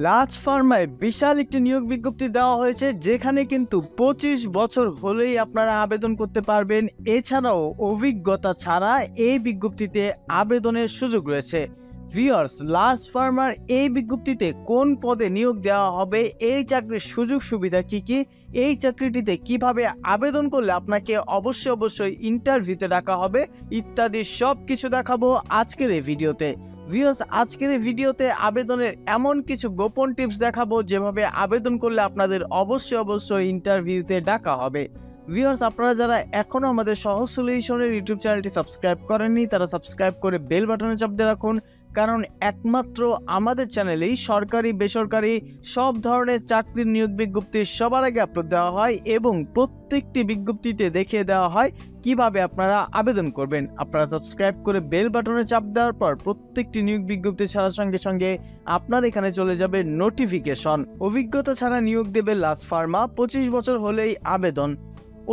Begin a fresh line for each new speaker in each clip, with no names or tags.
Large ফার্মায় বিশাল একটি নিয়োগ বিজ্ঞপ্তি দেওয়া হয়েছে, যেখানে কিন্তু 25 বছর হলেই আপনারা আবেদন করতে পারবেন। এছাড়াও অভিজ্ঞতা ছাড়া এই বিজ্ঞপ্তিতে আবেদনের সুযোগ রয়েছে। ভিউয়ার্স, লার্জ ফার্মার এই বিজ্ঞপ্তিতে কোন পদে নিয়োগ দেওয়া হবে, এই চাকরির সুযোগ সুবিধা কি কি, এই চাকরিটিতে কিভাবে আবেদন করলে আপনাকে অবশ্যই ইন্টারভিউতে ডাকা হবে ইত্যাদি সব কিছু দেখাবো আজকের এই ভিডিওতে। ভিউয়ার্স, আজকের এই ভিডিওতে আবেদনের এমন কিছু গোপন টিপস দেখাবো যেভাবে আবেদন করলে আপনাদের অবশ্যই ইন্টারভিউতে ডাকা হবে। ভিউয়ার্স, আপনারা যারা এখনও আমাদের সহজ সলিউশনের ইউটিউব চ্যানেলটি সাবস্ক্রাইব করেননি, তারা সাবস্ক্রাইব করে বেল বাটনে চাপ দিয়ে রাখুন, কারণ একমাত্র আমাদের চ্যানেলেই সরকারি বেসরকারি সব ধরনের চাকরির নিয়োগ বিজ্ঞপ্তি সবার আগে আপলোড দেওয়া হয় এবং প্রত্যেকটি বিজ্ঞপ্তিতে দেখিয়ে দেওয়া হয় কিভাবে আপনারা আবেদন করবেন। আপনারা সাবস্ক্রাইব করে বেল বাটনে চাপ দেওয়ার পর প্রত্যেকটি নিয়োগ বিজ্ঞপ্তি ছাড়ার সঙ্গে সঙ্গে আপনার এখানে চলে যাবে নোটিফিকেশন। অভিজ্ঞতা ছাড়া নিয়োগ দেবে লার্জ ফার্মা, 25 বছর হলেই আবেদন।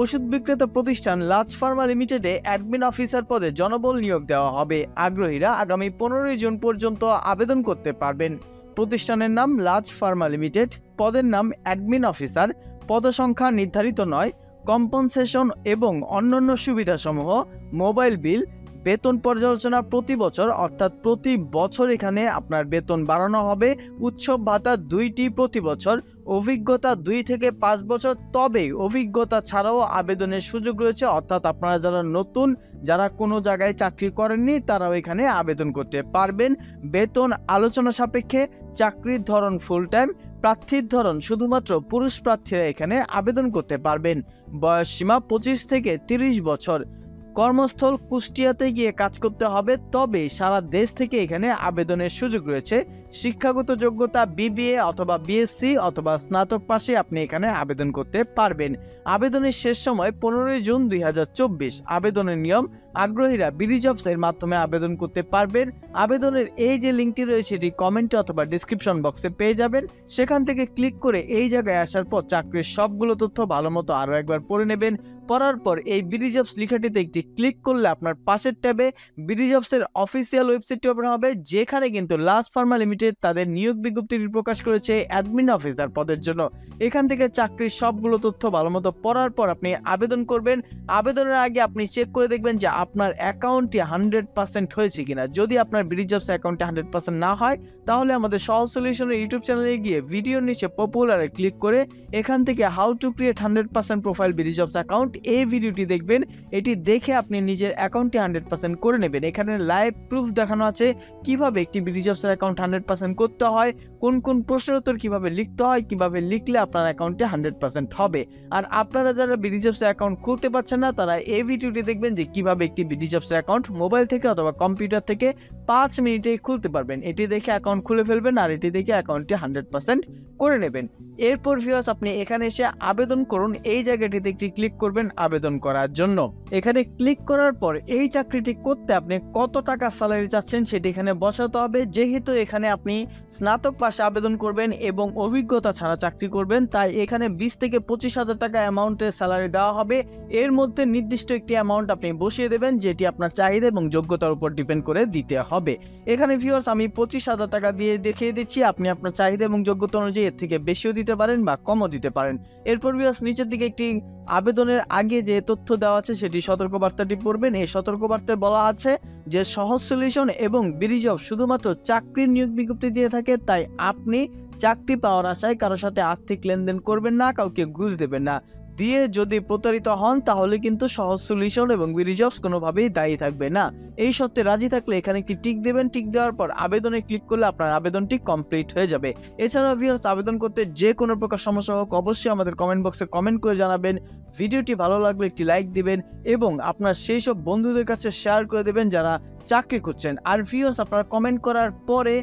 ওষুধ বিক্রেতা প্রতিষ্ঠান লার্জ ফার্মা লিমিটেডে অ্যাডমিন অফিসার পদে জনবল নিয়োগ দেওয়া হবে। আগ্রহীরা আগামী 15 জুন পর্যন্ত আবেদন করতে পারবেন। প্রতিষ্ঠানের নাম লার্জ ফার্মা লিমিটেড, পদের নাম অ্যাডমিন অফিসার, পদসংখ্যা নির্ধারিত নয়। কম্পনসেশন এবং অন্যান্য সুবিধাসমূহ: মোবাইল বিল, বেতন পর্যালোচনা প্রতি বছর, অর্থাৎ প্রতি বছর এখানে আপনার বেতন বাড়ানো হবে। উৎসব ভাতা 2টি প্রতি বছর। অভিজ্ঞতা 2 থেকে 5 বছর, তবে অভিজ্ঞতা ছাড়াও আবেদনের সুযোগ রয়েছে, অর্থাৎ আপনারা যারা নতুন, যারা কোনো জায়গায় চাকরি করেননি, তারাও এখানে আবেদন করতে পারবেন। বেতন আলোচনা সাপেক্ষে। চাকরির ধরন ফুল টাইম। প্রার্থীর ধরন শুধুমাত্র পুরুষ প্রার্থীরা এখানে আবেদন করতে পারবেন। বয়স সীমা 25 থেকে 30 বছর। কর্মস্থল কুষ্টিয়াতে গিয়ে কাজ করতে হবে, তবে সারা দেশ থেকে এখানে আবেদনের সুযোগ রয়েছে। শিক্ষাগত যোগ্যতা বিবিএ অথবা বিএসসি অথবা স্নাতক পাশে আপনি এখানে আবেদন করতে পারবেন। আবেদনের শেষ সময় 15 জুন 2024। আবেদনের নিয়ম: আগ্রহীরা বিডিজবস এর মাধ্যমে আবেদন করতে পারবেন। আবেদনের এই যে লিঙ্কটি রয়েছে, এটি কমেন্টে অথবা ডিসক্রিপশন বক্সে পেয়ে যাবেন। সেখান থেকে ক্লিক করে এই জায়গায় আসার পর চাকরির সবগুলো তথ্য ভালো মতো আরও একবার পড়ে নেবেন। পড়ার পর এই বিডিজবস লেখাটিতে একটি ক্লিক করলে আপনার পাশের ট্যাবে বিডিজবসের অফিসিয়াল ওয়েবসাইটটি ওপেন হবে, যেখানে কিন্তু লার্জ ফার্মা লিমিটেড তাদের নিয়োগ বিজ্ঞপ্তিটি প্রকাশ করেছে অ্যাডমিন অফিসার পদের জন্য। এখান থেকে চাকরির সবগুলো তথ্য ভালো মতো পড়ার পর আপনি আবেদন করবেন। আবেদনের আগে আপনি চেক করে দেখবেন যে আপনার অ্যাকাউন্টটি 100% হয়েছে কিনা। যদি আপনার বিডিজবস অ্যাকাউন্টে 100% না হয়, তাহলে আমাদের সহজ সলিউশনের ইউটিউব চ্যানেলে গিয়ে ভিডিওর নিচে পপুলারে ক্লিক করে এখান থেকে how to create 100% profile bdjobs account, এই ভিডিওটি দেখবেন। এটি দেখে আপনি নিজের অ্যাকাউন্টটি 100% করে নেবেন। এখানে লাইভ প্রুফ দেখানো আছে কিভাবে একটি বিডিজবস অ্যাকাউন্ট 100% করতে হয়, কোন কোন প্রশ্নের উত্তর কিভাবে লিখতে হয়, কিভাবে লিখলে আপনার অ্যাকাউন্টে 100% হবে। আর আপনারা যারা বিডিজবস অ্যাকাউন্ট খুলতে পারছেন না, তারা এই ভিডিওটি দেখবেন যে কিভাবে একটি বিডিজবস অ্যাকাউন্ট মোবাইল থেকে অথবা কম্পিউটার থেকে 5 মিনিটেই খুলতে পারবেন। এটি দেখে অ্যাকাউন্ট খুলে ফেলবেন আর এটি দেখে অ্যাকাউন্টটি 100% করে নেবেন। এরপর ভিউয়ার্স, আপনি এখানে এসে আবেদন করুন। এই জায়গাটিতে একটি ক্লিক করবেন আবেদন করার জন্য। এখানে ক্লিক করার পর এই চাকরিটি করতে আপনি কত টাকা স্যালারি চাচ্ছেন সেটি এখানে বসাতে হবে। যেহেতু এখানে আপনি স্নাতক পাশে আবেদন করবেন এবং অভিজ্ঞতা ছাড়া চাকরি করবেন, তাই এখানে 20 থেকে 25,000 টাকা অ্যামাউন্টের স্যালারি দেওয়া হবে। এর মধ্যে নির্দিষ্ট একটি অ্যামাউন্ট আপনি বসিয়ে দেবেন, যেটি আপনার চাহিদা এবং যোগ্যতার উপর ডিপেন্ড করে দিতে হবে। এখানে ভিউয়ার্স, আমি 25,000 টাকা দিয়ে দেখিয়ে দিচ্ছি। আপনি আপনার চাহিদা এবং যোগ্যতা অনুযায়ী এর থেকে বেশিও দিতে পারেন বা কমও দিতে পারেন। এরপর ভিউয়ার্স, নিচের দিকে একটি আবেদনের আগে যে তথ্য দেওয়া আছে সেটি সতর্কবার্তাটি পড়বেন। এই সতর্কবার্তায় বলা আছে যে সহজ সলিউশন এবং বিডিজবস শুধুমাত্র চাকরির নিয়োগ বিজ্ঞপ্তি দিয়ে থাকে, তাই আপনি চাকরি পাওয়ার আশায় কারোর সাথে আর্থিক লেনদেন করবেন না, কাউকে ঘুষ দেবেন না। দিয়ে যদি প্রতারিত হন, তাহলে কিন্তু সহজ সলিউশন এবং বিডিজবস কোনোভাবেই দায়ী থাকবে না। এই সত্ত্বে রাজি থাকলে এখানে একটি টিক দেবেন। টিক দেওয়ার পর আবেদনে ক্লিক করলে আপনার আবেদনটি কমপ্লিট হয়ে যাবে। এছাড়াও ভিউয়ার্স, আবেদন করতে যে কোনো প্রকার সমস্যা হোক, অবশ্যই আমাদের কমেন্ট বক্সে কমেন্ট করে জানাবেন। ভিডিওটি ভালো লাগলে একটি লাইক দিবেন এবং আপনার সেই সব বন্ধুদের কাছে শেয়ার করে দেবেন যারা চাকরি করছেন। আর ভিউয়ার্স, আপনারা কমেন্ট করার পরে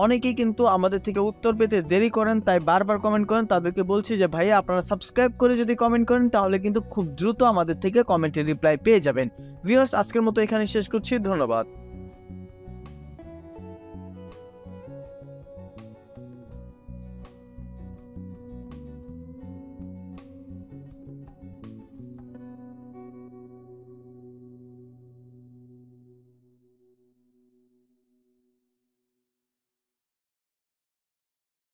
অনেকেই কিন্তু আমাদের থেকে উত্তর পেতে দেরি করেন, তাই বারবার কমেন্ট করেন। তাদেরকে বলছি যে ভাইয়া, আপনারা সাবস্ক্রাইব করে যদি কমেন্ট করেন, তাহলে কিন্তু খুব দ্রুত আমাদের থেকে কমেন্টের রিপ্লাই পেয়ে যাবেন। ভিউয়ার্স, আজকের মতো এখানে শেষ করছি। ধন্যবাদ।